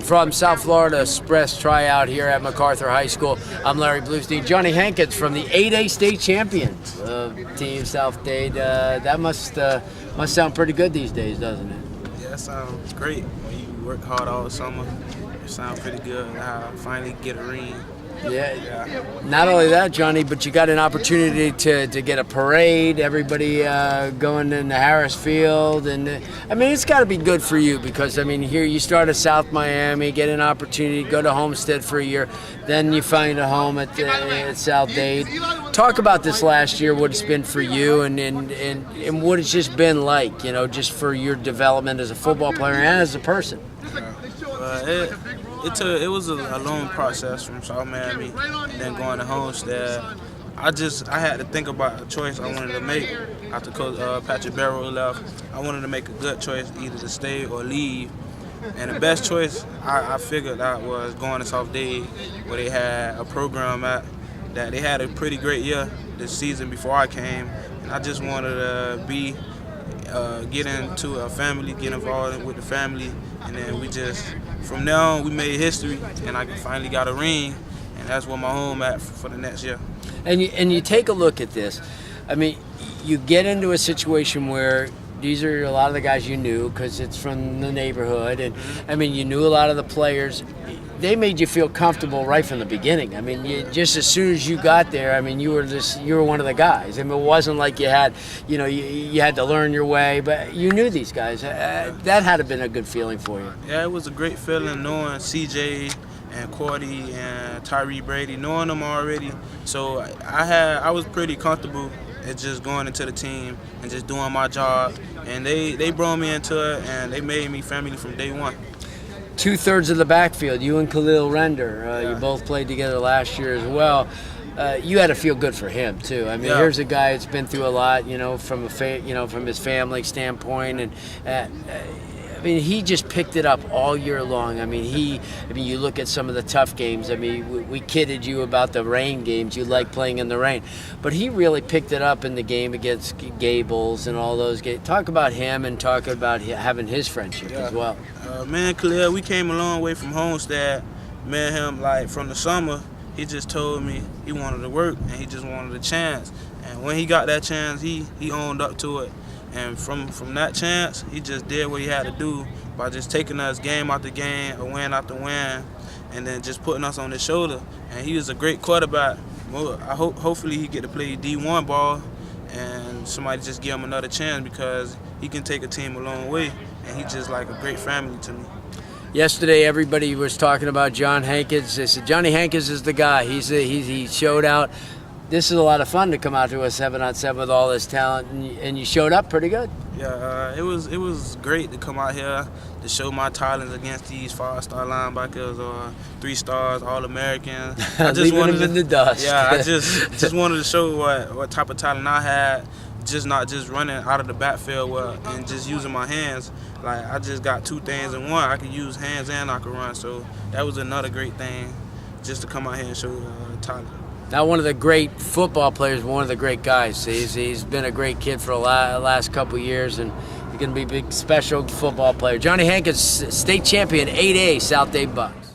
From South Florida Express Tryout here at MacArthur High School, I'm Larry Bluestein. Johnnie Hankins from the 8A state champions team South Dade. That must sound pretty good these days, doesn't it? Yeah, that sounds great. When you work hard all summer, it sounds pretty good. I finally get a ring. Yeah. Not only that, Johnny, but you got an opportunity to get a parade, everybody going in the Harris Field. And I mean, it's got to be good for you because, I mean, here you start at South Miami, get an opportunity to go to Homestead for a year, then you find a home at South Dade. Talk about this last year, what it's been for you and what it's just been like, you know, just for your development as a football player and as a person. It was a long process from South Miami and then going to Homestead. I had to think about a choice I wanted to make after Coach Patrick Barrow left. I wanted to make a good choice, either to stay or leave. And the best choice I figured out was going to South Dade, where they had a program that they had a pretty great year this season before I came. And I just wanted to get into a family, get involved with the family, and then from there on, we made history, and I finally got a ring, and that's where my home at for the next year. And you take a look at this. I mean, you get into a situation where these are a lot of the guys you knew because it's from the neighborhood, and I mean, you knew a lot of the players. They made you feel comfortable right from the beginning. I mean, just as soon as you got there, I mean, you were one of the guys. I mean, it wasn't like you had to learn your way, but you knew these guys. That had to have been a good feeling for you. Yeah, it was a great feeling knowing CJ and Cordy and Tyree Brady, knowing them already. So I was pretty comfortable at just going into the team and just doing my job. And they brought me into it, and they made me family from day one. 2/3 of the backfield, you and Khalil Render, Yeah. You both played together last year as well. You had to feel good for him too. I mean, Yeah. Here's a guy that's been through a lot, you know, from his family standpoint, and I mean, he just picked it up all year long. I mean, you look at some of the tough games. I mean, we kidded you about the rain games. You like playing in the rain, but he really picked it up in the game against Gables and all those games. Talk about him and talk about having his friendship as well. Man, Khalil, we came a long way from Homestead. Me and him, like, from the summer, he just told me he wanted to work and he just wanted a chance. And when he got that chance, he owned up to it. And from that chance, he just did what he had to do by just taking us game after game, or win after win, and then just putting us on his shoulder. And he was a great quarterback. Well, hopefully he get to play D1 ball, and somebody just give him another chance because he can take a team a long way, and he's just like a great family to me. Yesterday, everybody was talking about John Hankins. They said Johnnie Hankins is the guy. He showed out. This is a lot of fun to come out to a 7-on-7 with all this talent, and you showed up pretty good. Yeah, it was great to come out here to show my talents against these 5-star linebackers or 3-stars, All-Americans. I just Leaving them in the dust. Yeah, I just wanted to show what type of talent I had, not just running out of the backfield and just using my hands. Like, I just got two things in one. I could use hands and I could run. So that was another great thing, just to come out here and show talent. Now, one of the great football players, one of the great guys. He's been a great kid for the last couple of years, and he's going to be a big, special football player. Johnnie Hankins, state champion, 8A, South Dade Bucks.